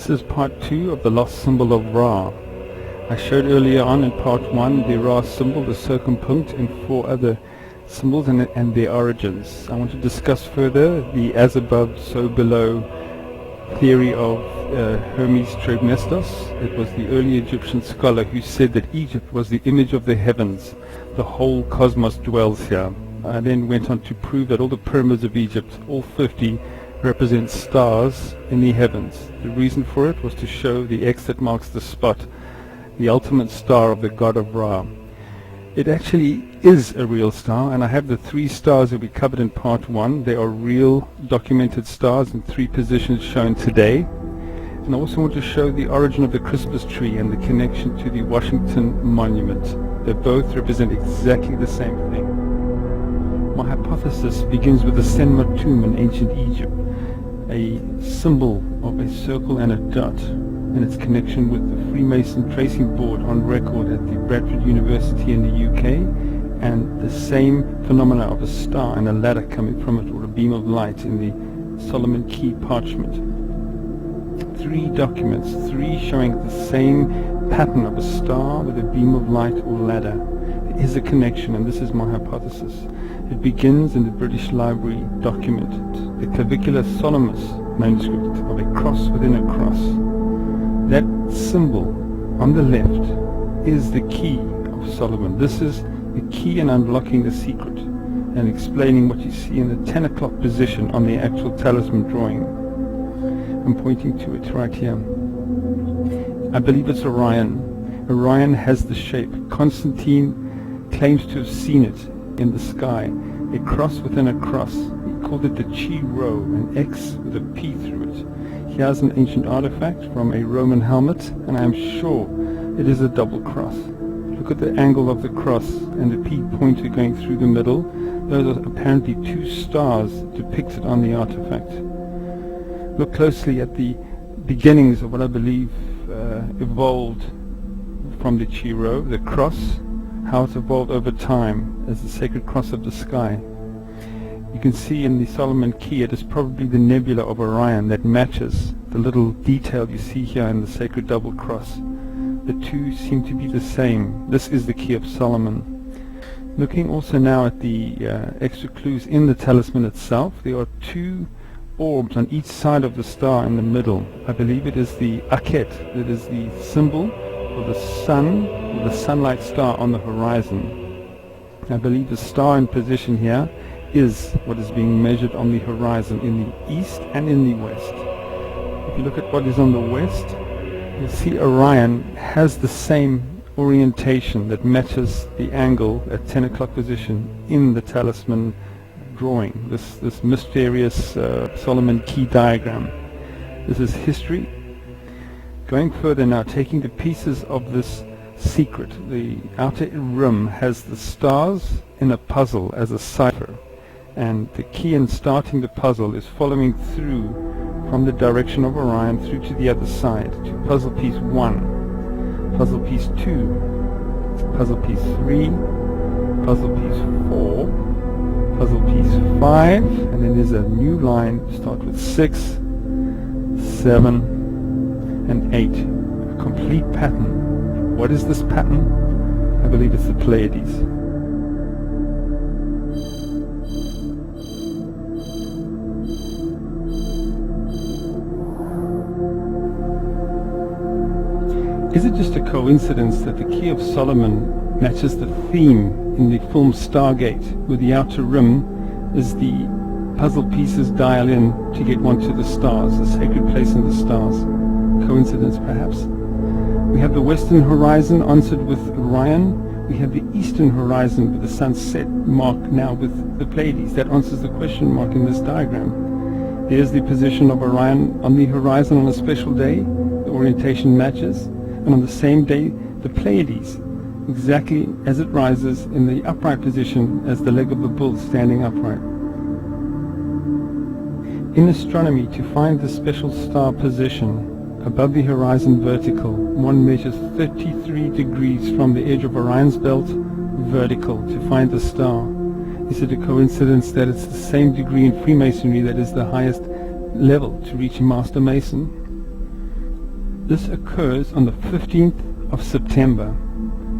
This is part 2 of the lost symbol of Ra. I showed earlier on in part 1 the Ra symbol, the circumpunct, and 4 other symbols and their origins. I want to discuss further the as above, so below theory of Hermes Trismegistus. It was the early Egyptian scholar who said that Egypt was the image of the heavens. The whole cosmos dwells here. I then went on to prove that all the pyramids of Egypt, all 50, represent stars in the heavens. The reason for it was to show the X that marks the spot, the ultimate star of the god of Ra. It actually is a real star, and I have the 3 stars that we covered in part 1. They are real documented stars in 3 positions shown today. And I also want to show the origin of the Christmas tree and the connection to the Washington Monument. They both represent exactly the same thing. My hypothesis begins with the Senmar tomb in ancient Egypt, a symbol of a circle and a dot, and its connection with the Freemason tracing board on record at the Bradford University in the UK, and the same phenomena of a star and a ladder coming from it, or a beam of light, in the Solomon Key parchment. 3 documents, 3 showing the same pattern of a star with a beam of light or ladder. There is a connection, and this is my hypothesis. It begins in the British Library document, the Clavicular Solemnis manuscript of a cross within a cross. That symbol on the left is the key of Solomon. This is the key in unlocking the secret and explaining what you see in the 10 o'clock position on the actual talisman drawing. I'm pointing to it right here. I believe it's Orion. Orion has the shape. Constantine claims to have seen it in the sky, a cross within a cross. He called it the Chi Rho, an X with a P through it. Here's an ancient artifact from a Roman helmet, and I am sure it is a double cross. Look at the angle of the cross and the P pointer going through the middle. Those are apparently 2 stars depicted on the artifact. Look closely at the beginnings of what I believe evolved from the Chi Rho, the cross, how it's evolved over time as the sacred cross of the sky. You can see in the Solomon Key it is probably the nebula of Orion that matches the little detail you see here in the sacred double cross. The 2 seem to be the same. This is the Key of Solomon. Looking also now at the extra clues in the talisman itself, there are 2 orbs on each side of the star in the middle. I believe it is the Akhet, that is the symbol of the sun, or the sunlight star on the horizon. I believe the star in position here is what is being measured on the horizon in the east and in the west. If you look at what is on the west, you'll see Orion has the same orientation that matches the angle at 10 o'clock position in the talisman drawing, this mysterious Solomon Key diagram. This is history. Going further now, taking the pieces of this secret, the outer rim has the stars in a puzzle as a cipher, and the key in starting the puzzle is following through from the direction of Orion through to the other side, to puzzle piece 1, puzzle piece 2, puzzle piece 3, puzzle piece 4, puzzle piece 5, and then there's a new line, start with 6, 7, and 8. A complete pattern. What is this pattern? I believe it's the Pleiades. Is it just a coincidence that the Key of Solomon matches the theme in the film Stargate, where the outer rim is the puzzle pieces dial in to get one to the stars, the sacred place in the stars? Coincidence, perhaps? We have the western horizon answered with Orion. We have the eastern horizon with the sunset marked now with the Pleiades. That answers the question mark in this diagram. There's the position of Orion on the horizon on a special day. The orientation matches. And on the same day, the Pleiades, exactly as it rises in the upright position as the leg of the bull standing upright. In astronomy, to find the special star position above the horizon vertical, one measures 33 degrees from the edge of Orion's belt vertical to find the star. Is it a coincidence that it's the same degree in Freemasonry that is the highest level to reach a Master Mason? This occurs on the 15th of September,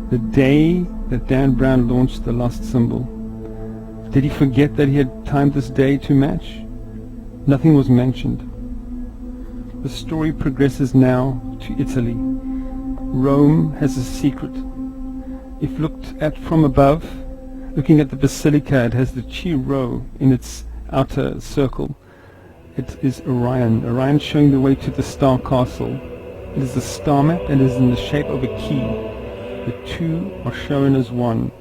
the day that Dan Brown launched the lost symbol. Did he forget that he had timed this day to match? Nothing was mentioned. The story progresses now to Italy. Rome has a secret. If looked at from above, looking at the basilica, it has the Chi Rho in its outer circle. It is Orion. Orion showing the way to the star castle. It is the star map and is in the shape of a key. The two are shown as one.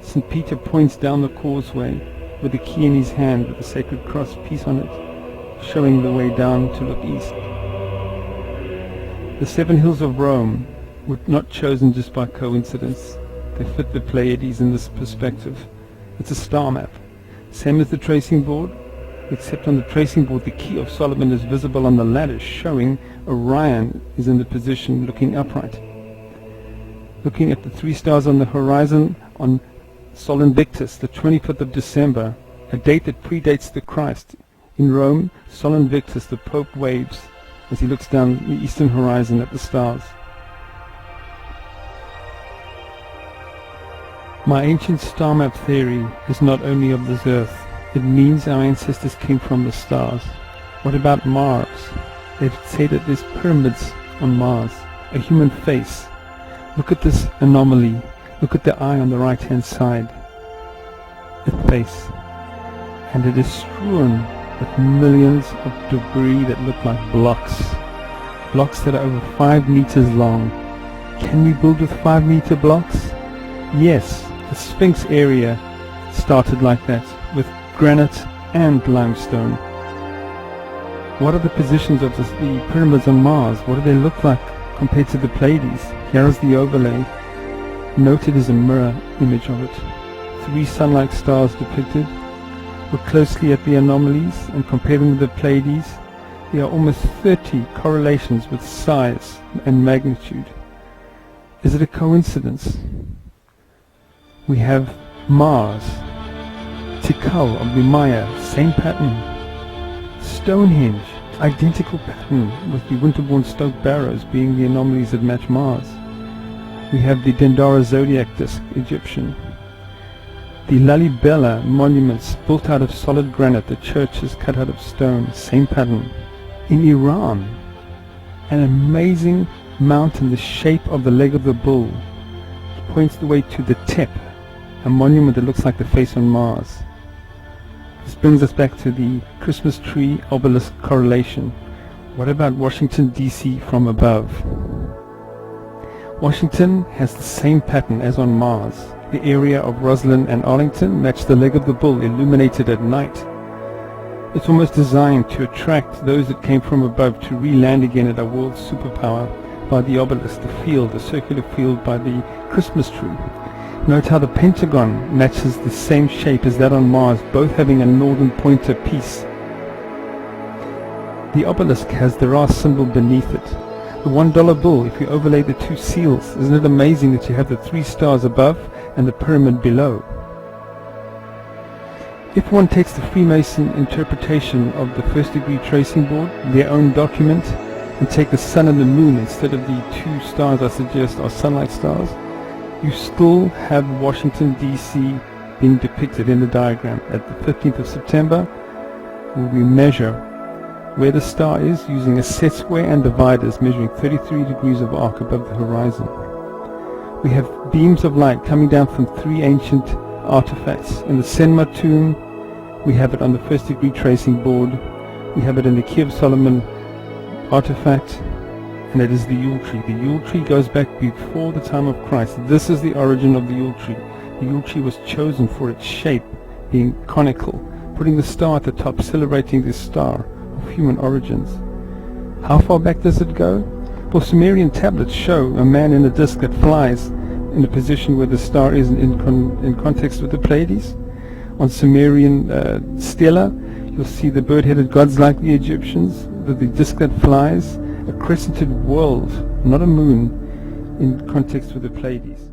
St. Peter points down the causeway with the key in his hand with the sacred cross piece on it, showing the way down to look east. The 7 hills of Rome were not chosen just by coincidence. They fit the Pleiades in this perspective. It's a star map. Same as the tracing board, except on the tracing board the key of Solomon is visible on the ladder, showing Orion is in the position looking upright. Looking at the 3 stars on the horizon on Sol Invictus, the 25th of December, a date that predates the Christ. In Rome, Sol Invictus, the Pope waves as he looks down the eastern horizon at the stars. My ancient star map theory is not only of this earth. It means our ancestors came from the stars. What about Mars? They say that there's pyramids on Mars, a human face. Look at this anomaly. Look at the eye on the right hand side. A face. And it is strewn with millions of debris that look like blocks. Blocks that are over 5 meters long. Can we build with 5-meter blocks? Yes, the Sphinx area started like that, with granite and limestone. What are the positions of the pyramids on Mars? What do they look like compared to the Pleiades? Here is the overlay. Noted as a mirror image of it. 3 sun-like stars depicted. Look closely at the anomalies and compare them with the Pleiades. There are almost 30 correlations with size and magnitude. Is it a coincidence? We have Mars, Tikal of the Maya, same pattern. Stonehenge, identical pattern, with the winterborn Stoke Barrows being the anomalies that match Mars. We have the Dendara zodiac disk, Egyptian. The Lalibela monuments built out of solid granite, the church is cut out of stone, same pattern. In Iran, an amazing mountain, the shape of the leg of the bull, points the way to the Tep, a monument that looks like the face on Mars. This brings us back to the Christmas tree obelisk correlation. What about Washington DC from above? Washington has the same pattern as on Mars. The area of Roslyn and Arlington match the leg of the bull illuminated at night. It's almost designed to attract those that came from above to re-land again at our world superpower by the obelisk, the field, the circular field by the Christmas tree. Note how the pentagon matches the same shape as that on Mars, both having a northern pointer piece. The obelisk has the Ra symbol beneath it. The $1 bill, if you overlay the 2 seals, isn't it amazing that you have the 3 stars above and the pyramid below? If one takes the Freemason interpretation of the first degree tracing board, their own document, and take the sun and the moon instead of the 2 stars I suggest are sunlight stars, you still have Washington DC being depicted in the diagram. At the 15th of September, where we measure where the star is using a set square and dividers measuring 33 degrees of arc above the horizon. We have beams of light coming down from 3 ancient artifacts. In the Senma tomb, we have it on the first degree tracing board, we have it in the Key of Solomon artifact, and it is the Yule tree. The Yule tree goes back before the time of Christ. This is the origin of the Yule tree. The Yule tree was chosen for its shape, being conical, putting the star at the top, celebrating this star of human origins. How far back does it go? Well, Sumerian tablets show a man in a disc that flies in a position where the star is in context with the Pleiades. On Sumerian stela, you'll see the bird-headed gods like the Egyptians, with the disc that flies, a crescented world, not a moon, in context with the Pleiades.